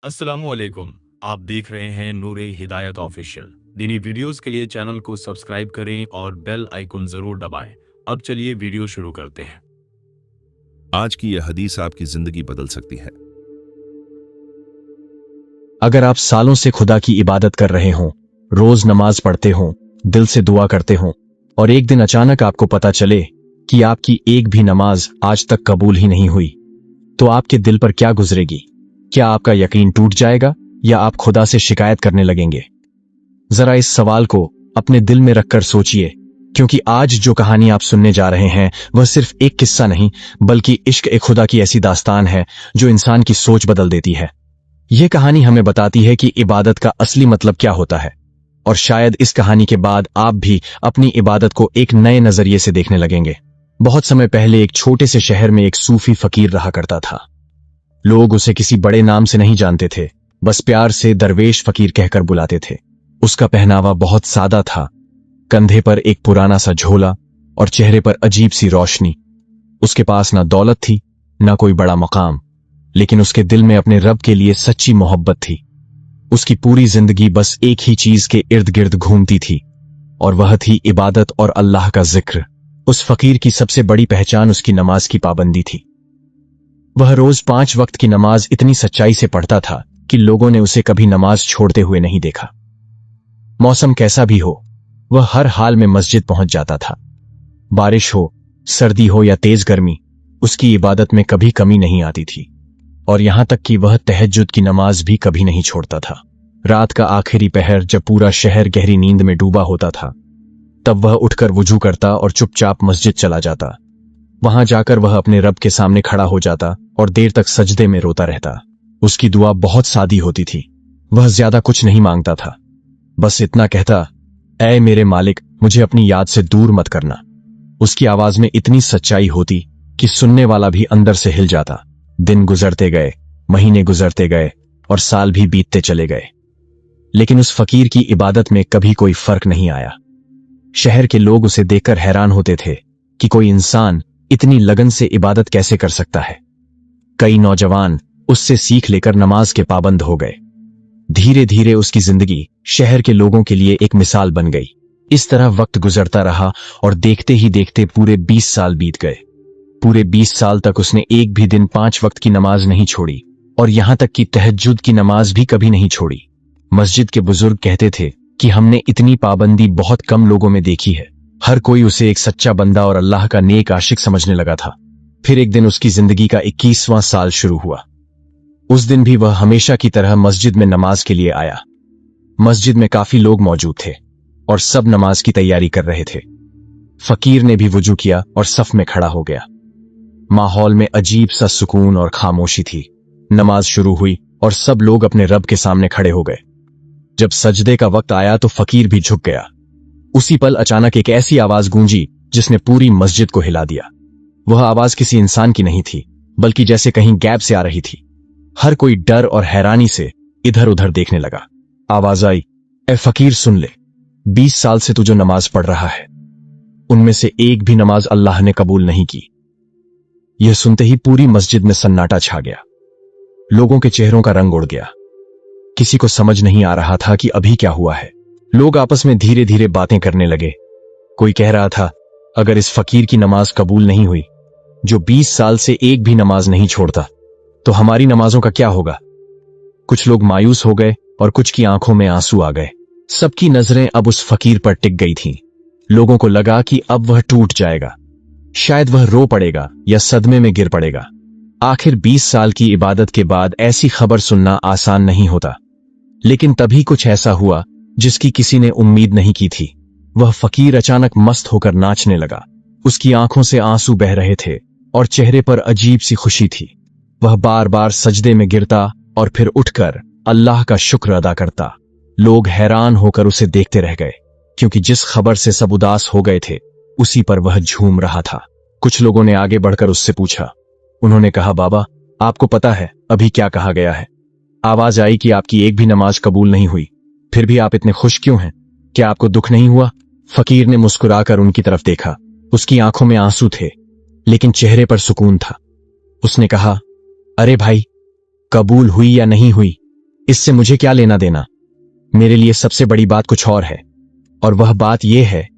अस्सलामुअलैकुम। आप देख रहे हैं नूरे हिदायत ऑफिशियल। दीनी वीडियोस के लिए चैनल को सब्सक्राइब करें और बेल आइकन जरूर दबाएं। अब चलिए वीडियो शुरू करते हैं। आज की यह हदीस आपकी जिंदगी बदल सकती है। अगर आप सालों से खुदा की इबादत कर रहे हों, रोज नमाज पढ़ते हों, दिल से दुआ करते हों और एक दिन अचानक आपको पता चले कि आपकी एक भी नमाज आज तक कबूल ही नहीं हुई, तो आपके दिल पर क्या गुजरेगी? क्या आपका यकीन टूट जाएगा या आप खुदा से शिकायत करने लगेंगे? जरा इस सवाल को अपने दिल में रखकर सोचिए, क्योंकि आज जो कहानी आप सुनने जा रहे हैं वह सिर्फ एक किस्सा नहीं, बल्कि इश्क ए खुदा की ऐसी दास्तान है जो इंसान की सोच बदल देती है। यह कहानी हमें बताती है कि इबादत का असली मतलब क्या होता है, और शायद इस कहानी के बाद आप भी अपनी इबादत को एक नए नजरिए से देखने लगेंगे। बहुत समय पहले एक छोटे से शहर में एक सूफी फकीर रहा करता था। लोग उसे किसी बड़े नाम से नहीं जानते थे, बस प्यार से दरवेश फकीर कहकर बुलाते थे। उसका पहनावा बहुत सादा था, कंधे पर एक पुराना सा झोला और चेहरे पर अजीब सी रोशनी। उसके पास ना दौलत थी, ना कोई बड़ा मकाम, लेकिन उसके दिल में अपने रब के लिए सच्ची मोहब्बत थी। उसकी पूरी जिंदगी बस एक ही चीज के इर्द गिर्द घूमती थी, और वह थी इबादत और अल्लाह का जिक्र। उस फकीर की सबसे बड़ी पहचान उसकी नमाज की पाबंदी थी। वह रोज 5 वक्त की नमाज इतनी सच्चाई से पढ़ता था कि लोगों ने उसे कभी नमाज छोड़ते हुए नहीं देखा। मौसम कैसा भी हो, वह हर हाल में मस्जिद पहुंच जाता था। बारिश हो, सर्दी हो या तेज गर्मी, उसकी इबादत में कभी कमी नहीं आती थी। और यहां तक कि वह तहज्जुद की नमाज भी कभी नहीं छोड़ता था। रात का आखिरी पहर जब पूरा शहर गहरी नींद में डूबा होता था, तब वह उठकर वुजू करता और चुपचाप मस्जिद चला जाता। वहां जाकर वह अपने रब के सामने खड़ा हो जाता और देर तक सजदे में रोता रहता। उसकी दुआ बहुत सादी होती थी। वह ज्यादा कुछ नहीं मांगता था, बस इतना कहता, ऐ मेरे मालिक, मुझे अपनी याद से दूर मत करना। उसकी आवाज में इतनी सच्चाई होती कि सुनने वाला भी अंदर से हिल जाता। दिन गुजरते गए, महीने गुजरते गए और साल भी बीतते चले गए, लेकिन उस फकीर की इबादत में कभी कोई फर्क नहीं आया। शहर के लोग उसे देखकर हैरान होते थे कि कोई इंसान इतनी लगन से इबादत कैसे कर सकता है। कई नौजवान उससे सीख लेकर नमाज के पाबंद हो गए। धीरे धीरे उसकी जिंदगी शहर के लोगों के लिए एक मिसाल बन गई। इस तरह वक्त गुजरता रहा और देखते ही देखते पूरे 20 साल बीत गए। पूरे 20 साल तक उसने एक भी दिन 5 वक्त की नमाज नहीं छोड़ी, और यहां तक कि तहज्जुद की नमाज भी कभी नहीं छोड़ी। मस्जिद के बुजुर्ग कहते थे कि हमने इतनी पाबंदी बहुत कम लोगों में देखी है। हर कोई उसे एक सच्चा बंदा और अल्लाह का नेक आशिक समझने लगा था। फिर एक दिन उसकी जिंदगी का 21वां साल शुरू हुआ। उस दिन भी वह हमेशा की तरह मस्जिद में नमाज के लिए आया। मस्जिद में काफी लोग मौजूद थे और सब नमाज की तैयारी कर रहे थे। फकीर ने भी वुजू किया और सफ में खड़ा हो गया। माहौल में अजीब सा सुकून और खामोशी थी। नमाज शुरू हुई और सब लोग अपने रब के सामने खड़े हो गए। जब सजदे का वक्त आया तो फकीर भी झुक गया। उसी पल अचानक एक ऐसी आवाज गूंजी जिसने पूरी मस्जिद को हिला दिया। वह आवाज किसी इंसान की नहीं थी, बल्कि जैसे कहीं गैब से आ रही थी। हर कोई डर और हैरानी से इधर उधर देखने लगा। आवाज आई, ए फकीर सुन ले, 20 साल से तू जो नमाज पढ़ रहा है, उनमें से एक भी नमाज अल्लाह ने कबूल नहीं की। यह सुनते ही पूरी मस्जिद में सन्नाटा छा गया। लोगों के चेहरों का रंग उड़ गया। किसी को समझ नहीं आ रहा था कि अभी क्या हुआ है। लोग आपस में धीरे धीरे बातें करने लगे। कोई कह रहा था, अगर इस फकीर की नमाज कबूल नहीं हुई, जो 20 साल से एक भी नमाज नहीं छोड़ता, तो हमारी नमाजों का क्या होगा? कुछ लोग मायूस हो गए और कुछ की आंखों में आंसू आ गए। सबकी नजरें अब उस फकीर पर टिक गई थीं। लोगों को लगा कि अब वह टूट जाएगा, शायद वह रो पड़ेगा या सदमे में गिर पड़ेगा। आखिर 20 साल की इबादत के बाद ऐसी खबर सुनना आसान नहीं होता, लेकिन तभी कुछ ऐसा हुआ जिसकी किसी ने उम्मीद नहीं की थी। वह फकीर अचानक मस्त होकर नाचने लगा। उसकी आंखों से आंसू बह रहे थे और चेहरे पर अजीब सी खुशी थी। वह बार बार सजदे में गिरता और फिर उठकर अल्लाह का शुक्र अदा करता। लोग हैरान होकर उसे देखते रह गए, क्योंकि जिस खबर से सब उदास हो गए थे, उसी पर वह झूम रहा था। कुछ लोगों ने आगे बढ़कर उससे पूछा। उन्होंने कहा, बाबा, आपको पता है अभी क्या कहा गया है? आवाज आई कि आपकी एक भी नमाज कबूल नहीं हुई, फिर भी आप इतने खुश क्यों हैं? क्या आपको दुख नहीं हुआ? फकीर ने मुस्कुराकर उनकी तरफ देखा। उसकी आंखों में आंसू थे, लेकिन चेहरे पर सुकून था। उसने कहा, अरे भाई, कबूल हुई या नहीं हुई, इससे मुझे क्या लेना देना। मेरे लिए सबसे बड़ी बात कुछ और है, और वह बात यह है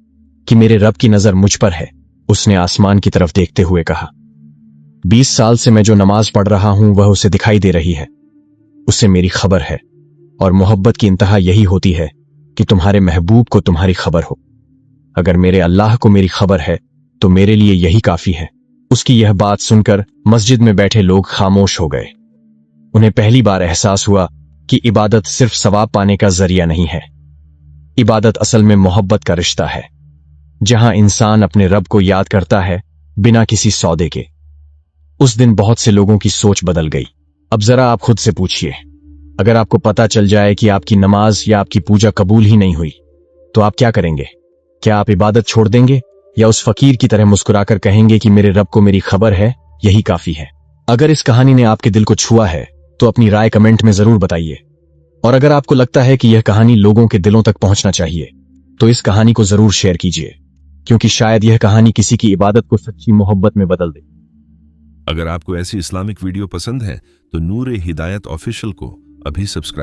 कि मेरे रब की नजर मुझ पर है। उसने आसमान की तरफ देखते हुए कहा, 20 साल से मैं जो नमाज पढ़ रहा हूं वह उसे दिखाई दे रही है। उसे मेरी खबर है, और मोहब्बत की इंतहा यही होती है कि तुम्हारे महबूब को तुम्हारी खबर हो। अगर मेरे अल्लाह को मेरी खबर है तो मेरे लिए यही काफी है। उसकी यह बात सुनकर मस्जिद में बैठे लोग खामोश हो गए। उन्हें पहली बार एहसास हुआ कि इबादत सिर्फ सवाब पाने का जरिया नहीं है। इबादत असल में मोहब्बत का रिश्ता है, जहां इंसान अपने रब को याद करता है बिना किसी सौदे के। उस दिन बहुत से लोगों की सोच बदल गई। अब जरा आप खुद से पूछिए, अगर आपको पता चल जाए कि आपकी नमाज या आपकी पूजा कबूल ही नहीं हुई तो आप क्या करेंगे? क्या आप इबादत छोड़ देंगे, या उस फकीर की तरह मुस्कुराकर कहेंगे कि मेरे रब को मेरी खबर है, यही काफी है? अगर इस कहानी ने आपके दिल को छुआ है तो अपनी राय कमेंट में जरूर बताइए। और अगर आपको लगता है कि यह कहानी लोगों के दिलों तक पहुंचना चाहिए तो इस कहानी को जरूर शेयर कीजिए, क्योंकि शायद यह कहानी किसी की इबादत को सच्ची मोहब्बत में बदल दे। अगर आपको ऐसी इस्लामिक वीडियो पसंद है तो नूर-ए-हिदायत ऑफिशियल को अभी सब्सक्राइब